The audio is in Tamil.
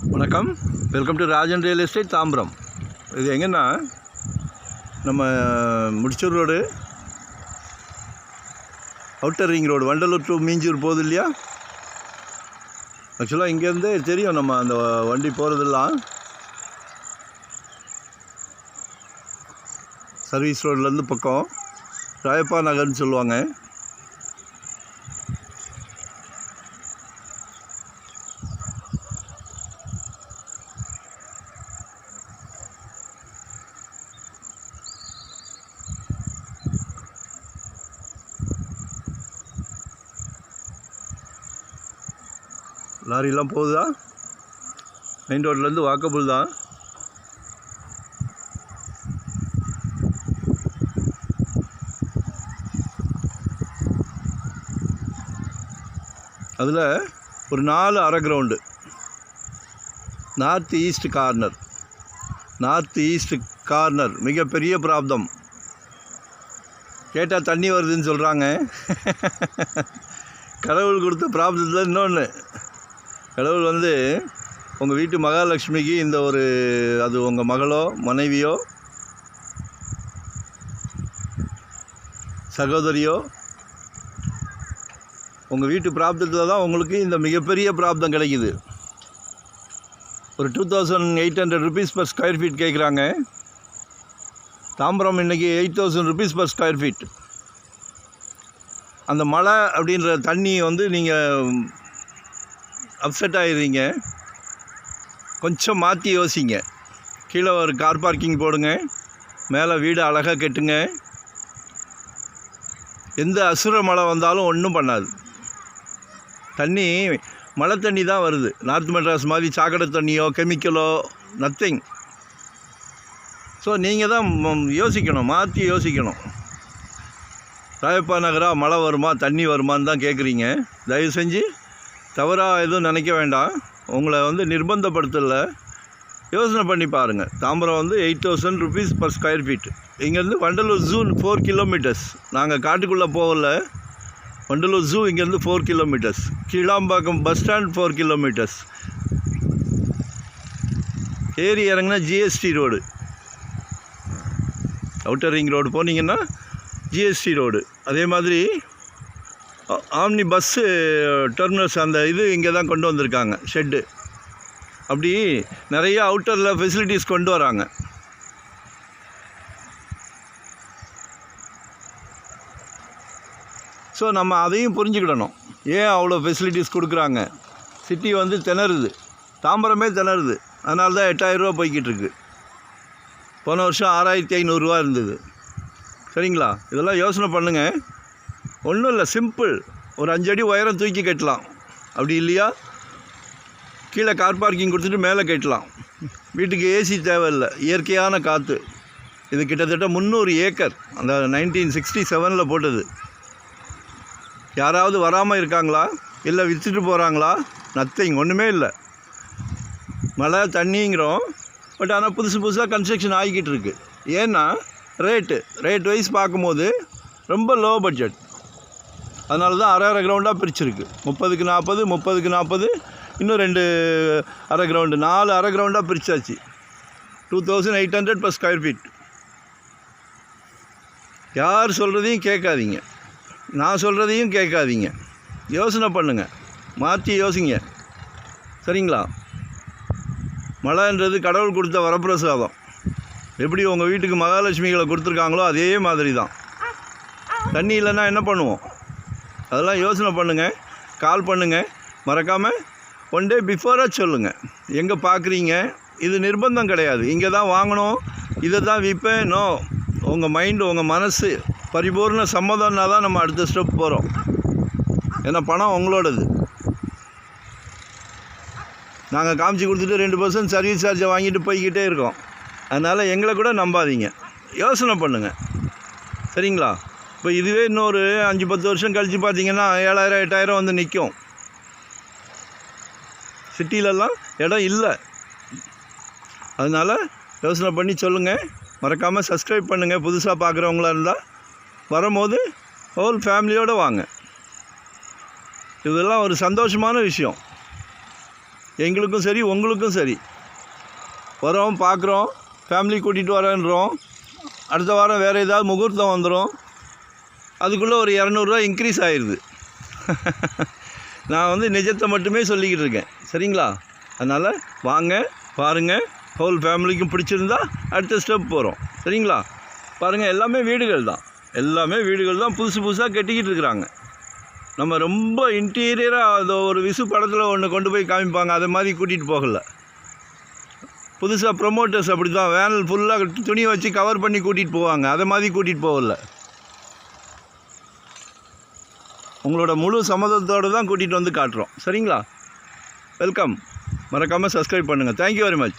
வணக்கம், welcome to Rajan real estate Tambaram. இது எங்கன்னா நம்ம Mudichur road, outer ring road, Vandalur to Minjur போகுது இல்லையா. ஆக்சுவலாக இங்கேருந்தே தெரியும் நம்ம அந்த வண்டி போகிறதெல்லாம். சர்வீஸ் ரோட்லேருந்து பக்கம் ராயப்பா நகர்னு சொல்லுவாங்க. லாரிலாம் போகுதா, மெயின் ரோட்லேருந்து வாக்கபுள் தான். அதில் ஒரு 4 அரை கிரவுண்டு, நார்த் ஈஸ்ட் கார்னர் மிகப்பெரிய பிராப்தம். கேட்டால் தண்ணி வருதுன்னு சொல்கிறாங்க. கடவுள் கொடுத்த பிராப்தத்தில் இன்னொன்று, கடவுள் உங்கள் வீட்டு மகாலட்சுமிக்கு இந்த ஒரு, அது உங்கள் மகளோ மனைவியோ சகோதரியோ, உங்கள் வீட்டு பிராப்தத்தில் தான் உங்களுக்கு இந்த மிகப்பெரிய பிராப்தம் கிடைக்குது. ஒரு 2800 rupees per square feet கேட்குறாங்க. தாம்பரம் இன்றைக்கி 8000 rupees per square feet. அந்த மழை அப்படின்ற தண்ணி நீங்கள் அப்செட் ஆகிடுறீங்க. கொஞ்சம் மாற்றி யோசிங்க. கீழே ஒரு கார் பார்க்கிங் போடுங்க, மேலே வீடு அழகாக கட்டுங்க. எந்த அசுர மழை வந்தாலும் ஒன்றும் பண்ணாது. தண்ணி மழை தண்ணி தான் வருது. நார்த் மெட்ராஸ் மாதிரி சாக்கடை தண்ணியோ கெமிக்கலோ நத்திங். ஸோ நீங்கள் தான் யோசிக்கணும், மாற்றி யோசிக்கணும். ராயப்பா நகரா மழை வருமா தண்ணி வருமானு தான் கேட்குறீங்க. தயவு செஞ்சு தவறாக எதுவும் நினைக்க வேண்டாம். உங்களை நிர்பந்தப்படுத்தல, யோசனை பண்ணி பாருங்கள். Tambaram 8000 rupees per square feet. இங்கேருந்து வண்டலூர் ஜூ 4 kilometers. நாங்கள் காட்டுக்குள்ளே போகல. வண்டலூர் ஜூ இங்கேருந்து 4 kilometers. Kilambakkam bus stand 4 kilometers. ஏறி இறங்கினா GST road, outer ring road போனீங்கன்னா ஜிஎஸ்டி ரோடு. அதே மாதிரி ஆம்னி பஸ்ஸு டெர்மினல்ஸ் அந்த இது இங்கே தான் கொண்டு வந்திருக்காங்க, ஷெட்டு. அப்படி நிறைய அவுட்டரில் ஃபெசிலிட்டிஸ் கொண்டு வராங்க. ஸோ நம்ம அதையும் புரிஞ்சுக்கிடணும். ஏன் அவ்வளோ ஃபெசிலிட்டிஸ் கொடுக்குறாங்க? சிட்டி திணறுது, தாம்பரமே திணறுது. அதனால தான் 8000 ரூபா போய்கிட்டு இருக்கு. போன வருஷம் 6500 ரூபா இருந்தது. சரிங்களா? இதெல்லாம் யோசனை பண்ணுங்கள். ஒன்றும் இல்லை, சிம்பிள். ஒரு 5 அடி உயரம் தூக்கி கட்டலாம். அப்படி இல்லையா கீழே கார் பார்க்கிங் கொடுத்துட்டு மேலே கட்டலாம். வீட்டுக்கு ஏசி தேவையில்லை, இயற்கையான காற்று. இது கிட்டத்தட்ட 300 ஏக்கர். அந்த 1967 போட்டது. யாராவது வராமல் இருக்காங்களா, இல்லை விற்றுட்டு போகிறாங்களா? நத்திங், ஒன்றுமே இல்லை. மழை தண்ணிங்கிறோம். பட் ஆனால் புதுசாக கன்ஸ்ட்ரக்ஷன் ஆகிக்கிட்டு இருக்குது. ஏன்னா ரேட் வைஸ் பார்க்கும்போது ரொம்ப லோ பட்ஜெட். அதனால தான் அரை கிரவுண்டாக பிரிச்சுருக்கு. 30க்கு 40, 30க்கு 40, இன்னும் 2 அரை கிரவுண்டு, 4 அரை கிரவுண்டாக பிரித்தாச்சு. 2800 per square feet. யார் சொல்கிறதையும் கேட்காதீங்க, நான் சொல்கிறதையும் கேட்காதீங்க. யோசனை பண்ணுங்கள், மாற்றி யோசிங்க. சரிங்களா? மழைன்றது கடவுள் கொடுத்த வரப்பிரசாதம். எப்படி உங்கள் வீட்டுக்கு மகாலட்சுமிகளை கொடுத்துருக்காங்களோ அதே மாதிரி தான். தண்ணி இல்லைன்னா என்ன பண்ணுவோம்? அதெல்லாம் யோசனை பண்ணுங்கள், கால் பண்ணுங்கள். மறக்காமல் 1 day பிஃபோராக சொல்லுங்கள் எங்கே பார்க்குறீங்க. இது நிர்பந்தம் கிடையாது, இங்கே தான் வாங்கணும், இதை தான் விற்பேன். நோ, உங்கள் மைண்டு, உங்கள் மனசு பரிபூர்ண சம்மதம்னா தான் நம்ம அடுத்த ஸ்டெப் போகிறோம். ஏன்னா பணம் உங்களோடது. நாங்கள் காமிச்சு கொடுத்துட்டு 2% சர்வீஸ் சார்ஜை வாங்கிட்டு போய்கிட்டே இருக்கோம். அதனால் எங்களை கூட நம்பாதீங்க, யோசனை பண்ணுங்கள். சரிங்களா? இப்போ இதுவே இன்னொரு 5-10 வருஷம் கழித்து பார்த்தீங்கன்னா 7000 8000 நிற்கும். சிட்டிலெல்லாம் இடம் இல்லை. அதனால் யோசனை பண்ணி சொல்லுங்கள். மறக்காமல் சப்ஸ்கிரைப் பண்ணுங்கள். புதுசாக பார்க்குறவங்களா இருந்தால் வரும்போது ஹோல் ஃபேமிலியோடு வாங்க. இதெல்லாம் ஒரு சந்தோஷமான விஷயம். எங்களுக்கும் சரி உங்களுக்கும் சரி. வரோம், பார்க்குறோம், ஃபேமிலி கூட்டிகிட்டு வரேன்றோம். அடுத்த வாரம் வேறு ஏதாவது முகூர்த்தம் வந்துடும், அதுக்குள்ளே ஒரு 200 ரூபா இன்க்ரீஸ் ஆயிடுது. நான் வந்து நிஜத்தை மட்டுமே சொல்லிக்கிட்டு இருக்கேன், சரிங்களா? அதனால் வாங்க, பாருங்கள், ஹோல் ஃபேமிலிக்கும் பிடிச்சிருந்தா அடுத்த ஸ்டெப் போகிறோம், சரிங்களா? பாருங்கள், எல்லாமே வீடுகள் தான் புதுசு புதுசாக கட்டிக்கிட்டு இருக்கிறாங்க. நம்ம ரொம்ப இன்டீரியராக அதை ஒரு விசு படத்தில் ஒன்று கொண்டு போய் காமிப்பாங்க, அதை மாதிரி கூட்டிகிட்டு போகலை. புதுசாக ப்ரொமோட்டர்ஸ் அப்படி தான் வேனல் ஃபுல்லாக துணி வச்சு கவர் பண்ணி கூட்டிகிட்டு போவாங்க, அதை மாதிரி கூட்டிகிட்டு போகல. உங்களோட முழு சம்மதத்தோடு தான் கூட்டிகிட்டு வந்து காட்டுறோம், சரிங்களா? வெல்கம். மறக்காமல் சப்ஸ்கிரைப் பண்ணுங்கள். Thank you very much.